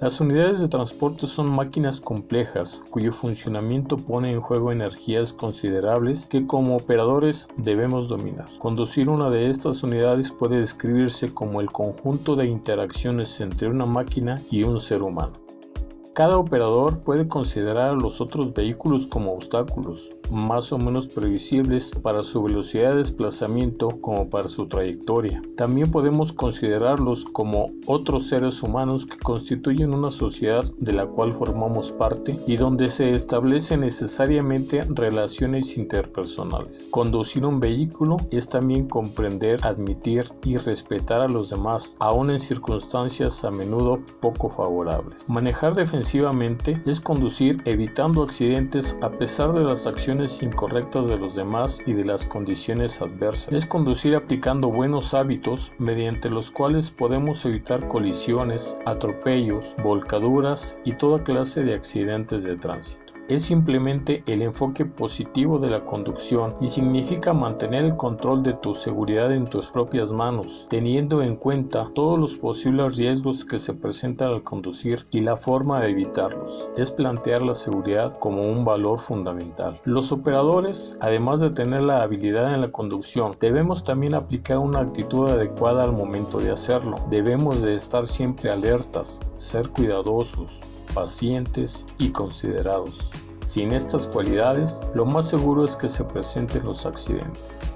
Las unidades de transporte son máquinas complejas cuyo funcionamiento pone en juego energías considerables que como operadores debemos dominar. Conducir una de estas unidades puede describirse como el conjunto de interacciones entre una máquina y un ser humano. Cada operador puede considerar a los otros vehículos como obstáculos, más o menos previsibles para su velocidad de desplazamiento como para su trayectoria. También podemos considerarlos como otros seres humanos que constituyen una sociedad de la cual formamos parte y donde se establecen necesariamente relaciones interpersonales. Conducir un vehículo es también comprender, admitir y respetar a los demás, aun en circunstancias a menudo poco favorables. Manejar defensivamente es conducir evitando accidentes a pesar de las acciones incorrectas de los demás y de las condiciones adversas. Es conducir aplicando buenos hábitos mediante los cuales podemos evitar colisiones, atropellos, volcaduras y toda clase de accidentes de tránsito. Es simplemente el enfoque positivo de la conducción y significa mantener el control de tu seguridad en tus propias manos, teniendo en cuenta todos los posibles riesgos que se presentan al conducir y la forma de evitarlos. Es plantear la seguridad como un valor fundamental. Los operadores, además de tener la habilidad en la conducción, debemos también aplicar una actitud adecuada al momento de hacerlo. Debemos de estar siempre alertas, ser cuidadosos, pacientes y considerados. Sin estas cualidades, lo más seguro es que se presenten los accidentes.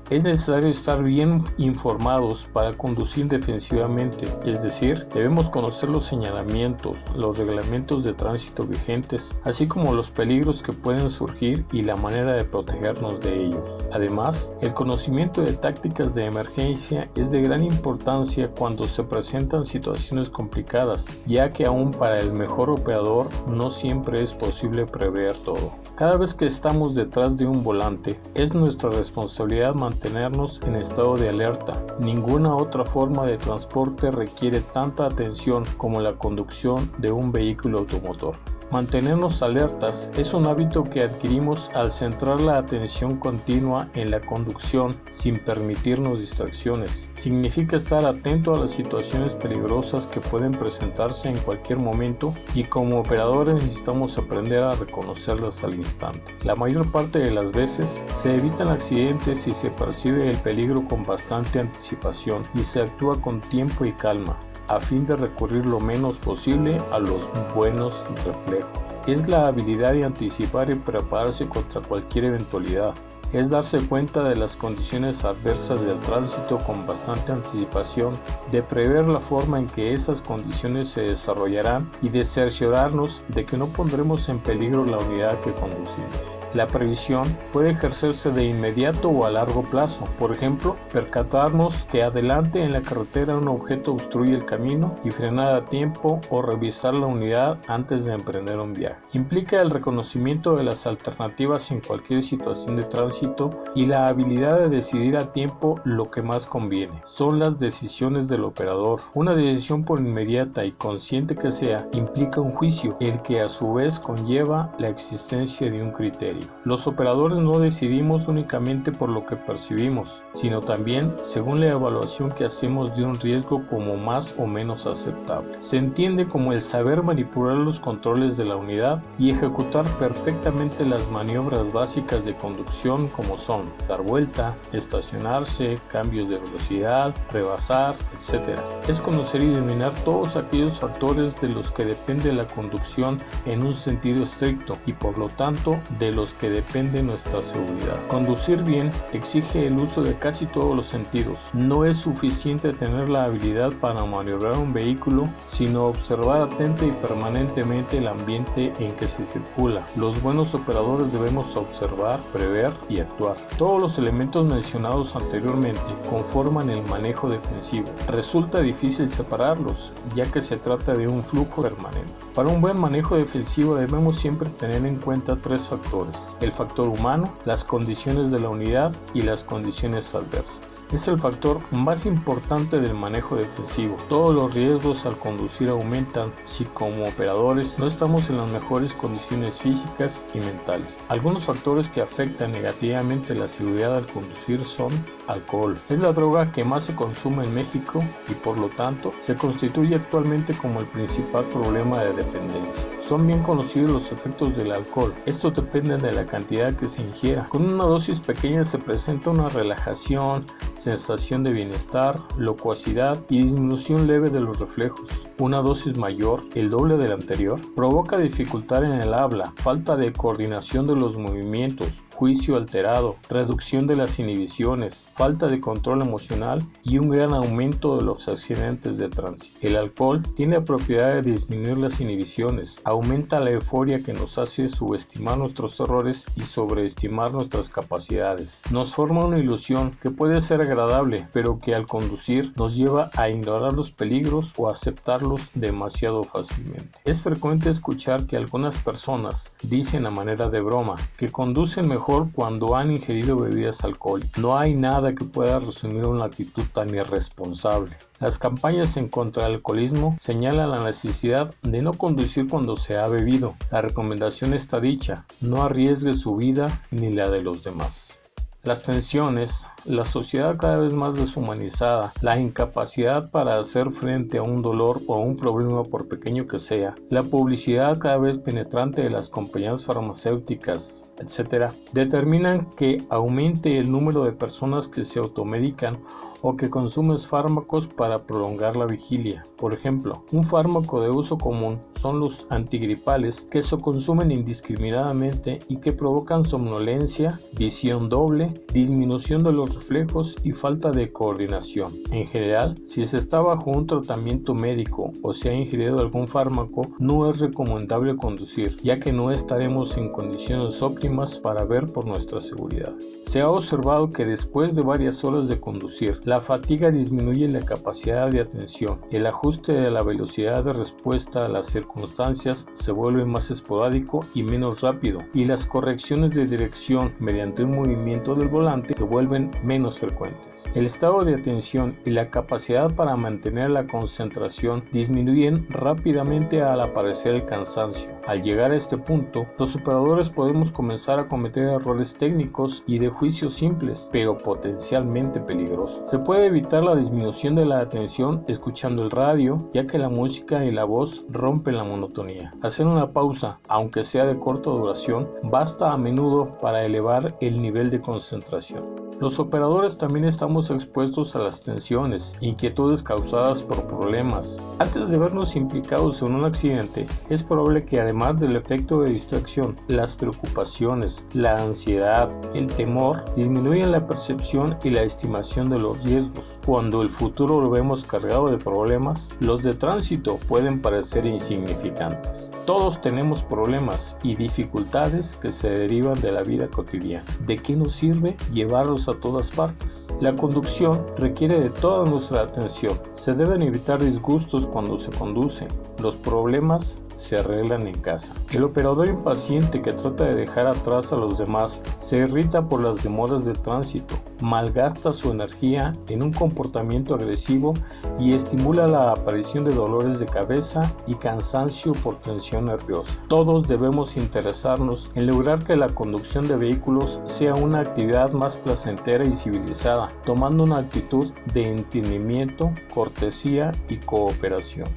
Es necesario estar bien informados para conducir defensivamente, es decir, debemos conocer los señalamientos, los reglamentos de tránsito vigentes, así como los peligros que pueden surgir y la manera de protegernos de ellos. Además, el conocimiento de tácticas de emergencia es de gran importancia cuando se presentan situaciones complicadas, ya que aún para el mejor operador no siempre es posible prever todo. Cada vez que estamos detrás de un volante, es nuestra responsabilidad mantenernos en estado de alerta. Ninguna otra forma de transporte requiere tanta atención como la conducción de un vehículo automotor. Mantenernos alertas es un hábito que adquirimos al centrar la atención continua en la conducción sin permitirnos distracciones. Significa estar atento a las situaciones peligrosas que pueden presentarse en cualquier momento y como operadores necesitamos aprender a reconocerlas al instante. La mayor parte de las veces se evitan accidentes si se percibe el peligro con bastante anticipación y se actúa con tiempo y calma, a fin de recurrir lo menos posible a los buenos reflejos. Es la habilidad de anticipar y prepararse contra cualquier eventualidad. Es darse cuenta de las condiciones adversas del tránsito con bastante anticipación, de prever la forma en que esas condiciones se desarrollarán y de cerciorarnos de que no pondremos en peligro la unidad que conducimos. La previsión puede ejercerse de inmediato o a largo plazo. Por ejemplo, percatarnos que adelante en la carretera un objeto obstruye el camino y frenar a tiempo o revisar la unidad antes de emprender un viaje. Implica el reconocimiento de las alternativas en cualquier situación de tránsito y la habilidad de decidir a tiempo lo que más conviene. Son las decisiones del operador. Una decisión por inmediata y consciente que sea implica un juicio, el que a su vez conlleva la existencia de un criterio. Los operadores no decidimos únicamente por lo que percibimos, sino también según la evaluación que hacemos de un riesgo como más o menos aceptable. Se entiende como el saber manipular los controles de la unidad y ejecutar perfectamente las maniobras básicas de conducción como son dar vuelta, estacionarse, cambios de velocidad, rebasar, etc. Es conocer y dominar todos aquellos factores de los que depende la conducción en un sentido estricto y por lo tanto de los que depende nuestra seguridad. Conducir bien exige el uso de casi todos los sentidos. No es suficiente tener la habilidad para maniobrar un vehículo, sino observar atenta y permanentemente el ambiente en que se circula. Los buenos operadores debemos observar, prever y actuar. Todos los elementos mencionados anteriormente conforman el manejo defensivo. Resulta difícil separarlos, ya que se trata de un flujo permanente. Para un buen manejo defensivo debemos siempre tener en cuenta tres factores: factores: el factor humano, las condiciones de la unidad y las condiciones adversas. Es el factor más importante del manejo defensivo. Todos los riesgos al conducir aumentan si como operadores no estamos en las mejores condiciones físicas y mentales. Algunos factores que afectan negativamente la seguridad al conducir son: alcohol. Es la droga que más se consume en México y por lo tanto se constituye actualmente como el principal problema de dependencia. Son bien conocidos los efectos del alcohol. Estos dependen de la cantidad que se ingiera. Con una dosis pequeña se presenta una relajación, sensación de bienestar, locuacidad y disminución leve de los reflejos. Una dosis mayor, el doble de la anterior, provoca dificultad en el habla, falta de coordinación de los movimientos, juicio alterado, reducción de las inhibiciones, falta de control emocional y un gran aumento de los accidentes de tránsito. El alcohol tiene la propiedad de disminuir las inhibiciones, aumenta la euforia que nos hace subestimar nuestros errores y sobreestimar nuestras capacidades. Nos forma una ilusión que puede ser agradable, pero que al conducir nos lleva a ignorar los peligros o a aceptarlos demasiado fácilmente. Es frecuente escuchar que algunas personas dicen a manera de broma que conducen mejor cuando han ingerido bebidas alcohólicas. No hay nada que pueda resumir una actitud tan irresponsable. Las campañas en contra del alcoholismo señalan la necesidad de no conducir cuando se ha bebido. La recomendación está dicha: no arriesgue su vida ni la de los demás. Las tensiones, la sociedad cada vez más deshumanizada, la incapacidad para hacer frente a un dolor o a un problema por pequeño que sea, la publicidad cada vez penetrante de las compañías farmacéuticas, etc., determinan que aumente el número de personas que se automedican o que consumen fármacos para prolongar la vigilia. Por ejemplo, un fármaco de uso común son los antigripales, que se consumen indiscriminadamente y que provocan somnolencia, visión doble, disminución de los reflejos y falta de coordinación. En general, si se está bajo un tratamiento médico o se ha ingerido algún fármaco, no es recomendable conducir, ya que no estaremos en condiciones óptimas para ver por nuestra seguridad. Se ha observado que después de varias horas de conducir, la fatiga disminuye la capacidad de atención, el ajuste de la velocidad de respuesta a las circunstancias se vuelve más esporádico y menos rápido, y las correcciones de dirección mediante un movimiento del volante se vuelven menos frecuentes. El estado de atención y la capacidad para mantener la concentración disminuyen rápidamente al aparecer el cansancio. Al llegar a este punto, los operadores podemos comenzar a cometer errores técnicos y de juicio simples, pero potencialmente peligrosos. Se puede evitar la disminución de la atención escuchando el radio, ya que la música y la voz rompen la monotonía. Hacer una pausa, aunque sea de corta duración, basta a menudo para elevar el nivel de concentración. Los operadores también estamos expuestos a las tensiones, inquietudes causadas por problemas. Antes de vernos implicados en un accidente, es probable que además del efecto de distracción, las preocupaciones, la ansiedad, el temor, disminuyan la percepción y la estimación de los riesgos. Cuando el futuro lo vemos cargado de problemas, los de tránsito pueden parecer insignificantes. Todos tenemos problemas y dificultades que se derivan de la vida cotidiana. ¿De qué nos sirve llevarlos a todas partes? La conducción requiere de toda nuestra atención. Se deben evitar disgustos cuando se conduce. Los problemas se arreglan en casa. El operador impaciente que trata de dejar atrás a los demás se irrita por las demoras del tránsito, malgasta su energía en un comportamiento agresivo y estimula la aparición de dolores de cabeza y cansancio por tensión nerviosa. Todos debemos interesarnos en lograr que la conducción de vehículos sea una actividad más placentera y civilizada, tomando una actitud de entendimiento, cortesía y cooperación.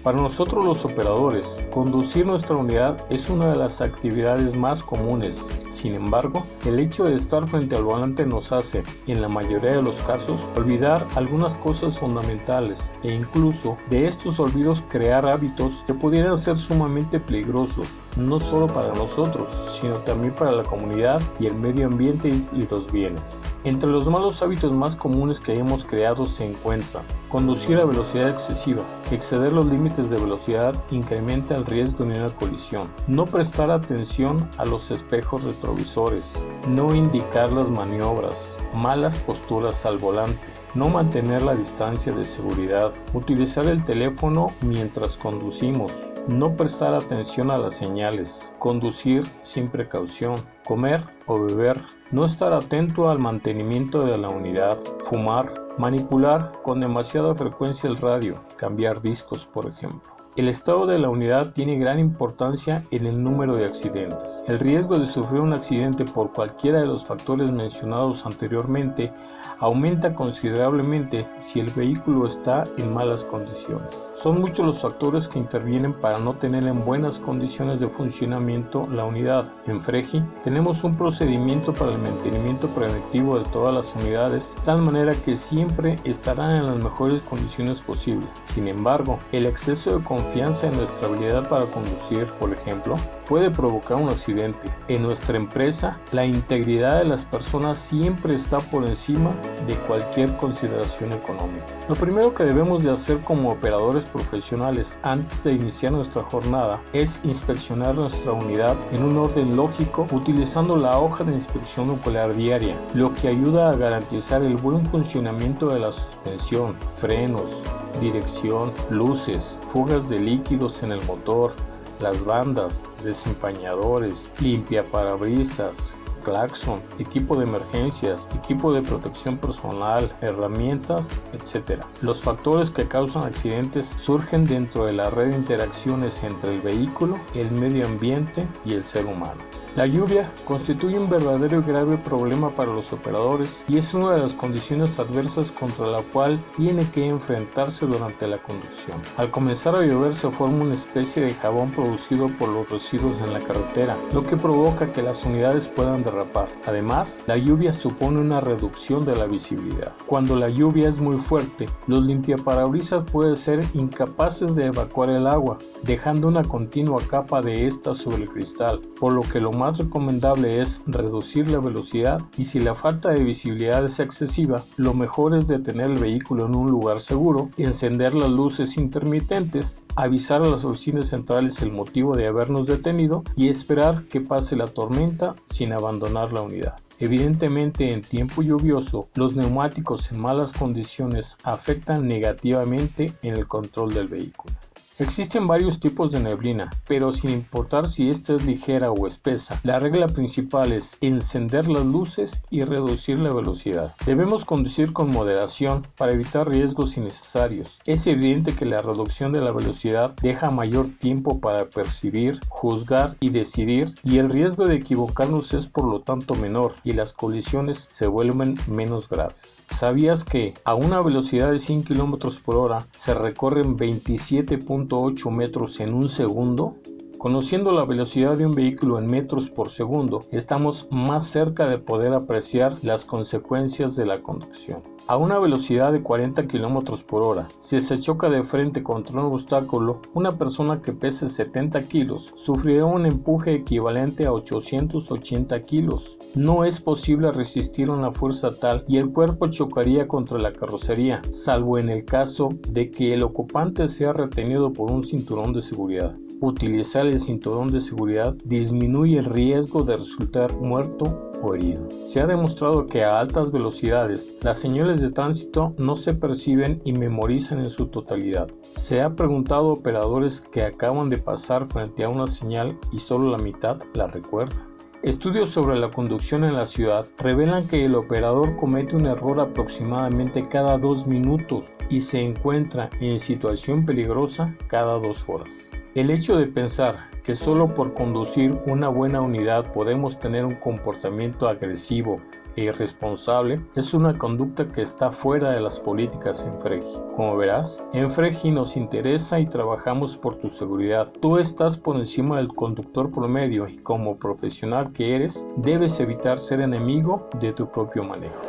Para nosotros los operadores, conducir nuestra unidad es una de las actividades más comunes. Sin embargo, el hecho de estar frente al volante nos hace, en la mayoría de los casos, olvidar algunas cosas fundamentales e incluso de estos olvidos crear hábitos que pudieran ser sumamente peligrosos, no solo para nosotros, sino también para la comunidad y el medio ambiente y los bienes. Entre los malos hábitos más comunes que hemos creado se encuentran: conducir a velocidad excesiva, exceder los límites de velocidad incrementa el riesgo de una colisión, no prestar atención a los espejos retrovisores, no indicar las maniobras, malas posturas al volante, no mantener la distancia de seguridad, utilizar el teléfono mientras conducimos, no prestar atención a las señales, conducir sin precaución, comer o beber, no estar atento al mantenimiento de la unidad, fumar, manipular con demasiada frecuencia el radio, cambiar discos, por ejemplo. El estado de la unidad tiene gran importancia en el número de accidentes. El riesgo de sufrir un accidente por cualquiera de los factores mencionados anteriormente aumenta considerablemente si el vehículo está en malas condiciones. Son muchos los factores que intervienen para no tener en buenas condiciones de funcionamiento la unidad. En FREGI tenemos un procedimiento para el mantenimiento preventivo de todas las unidades, de tal manera que siempre estarán en las mejores condiciones posibles. Sin embargo, el exceso de confianza en nuestra habilidad para conducir, por ejemplo, puede provocar un accidente. En nuestra empresa, la integridad de las personas siempre está por encima de cualquier consideración económica. Lo primero que debemos de hacer como operadores profesionales antes de iniciar nuestra jornada es inspeccionar nuestra unidad en un orden lógico utilizando la hoja de inspección ocular diaria, lo que ayuda a garantizar el buen funcionamiento de la suspensión, frenos, dirección, luces, fugas de líquidos en el motor, las bandas, desempañadores, limpiaparabrisas, claxon, equipo de emergencias, equipo de protección personal, herramientas, etc. Los factores que causan accidentes surgen dentro de la red de interacciones entre el vehículo, el medio ambiente y el ser humano. La lluvia constituye un verdadero y grave problema para los operadores y es una de las condiciones adversas contra la cual tiene que enfrentarse durante la conducción. Al comenzar a llover se forma una especie de jabón producido por los residuos en la carretera, lo que provoca que las unidades puedan derrapar. Además, la lluvia supone una reducción de la visibilidad. Cuando la lluvia es muy fuerte, los limpiaparabrisas pueden ser incapaces de evacuar el agua, dejando una continua capa de esta sobre el cristal, por lo que lo más recomendable es reducir la velocidad y si la falta de visibilidad es excesiva, lo mejor es detener el vehículo en un lugar seguro, encender las luces intermitentes, avisar a las oficinas centrales el motivo de habernos detenido y esperar que pase la tormenta sin abandonar la unidad. Evidentemente, en tiempo lluvioso, los neumáticos en malas condiciones afectan negativamente en el control del vehículo. Existen varios tipos de neblina, pero sin importar si esta es ligera o espesa, la regla principal es encender las luces y reducir la velocidad. Debemos conducir con moderación para evitar riesgos innecesarios. Es evidente que la reducción de la velocidad deja mayor tiempo para percibir, juzgar y decidir, y el riesgo de equivocarnos es por lo tanto menor y las colisiones se vuelven menos graves. ¿Sabías que a una velocidad de 100 km por hora se recorren 27.8 metros en un segundo? Conociendo la velocidad de un vehículo en metros por segundo, estamos más cerca de poder apreciar las consecuencias de la conducción. A una velocidad de 40 km por hora, si se choca de frente contra un obstáculo, una persona que pese 70 kilos sufrirá un empuje equivalente a 880 kilos. No es posible resistir una fuerza tal y el cuerpo chocaría contra la carrocería, salvo en el caso de que el ocupante sea retenido por un cinturón de seguridad. Utilizar el cinturón de seguridad disminuye el riesgo de resultar muerto o herido. Se ha demostrado que a altas velocidades las señales de tránsito no se perciben y memorizan en su totalidad. Se ha preguntado a operadores que acaban de pasar frente a una señal y solo la mitad la recuerda. Estudios sobre la conducción en la ciudad revelan que el operador comete un error aproximadamente cada 2 minutos y se encuentra en situación peligrosa cada 2 horas. El hecho de pensar que solo por conducir una buena unidad podemos tener un comportamiento agresivo e irresponsable es una conducta que está fuera de las políticas en FREGI. Como verás, en FREGI nos interesa y trabajamos por tu seguridad. Tú estás por encima del conductor promedio y como profesional que eres, debes evitar ser enemigo de tu propio manejo.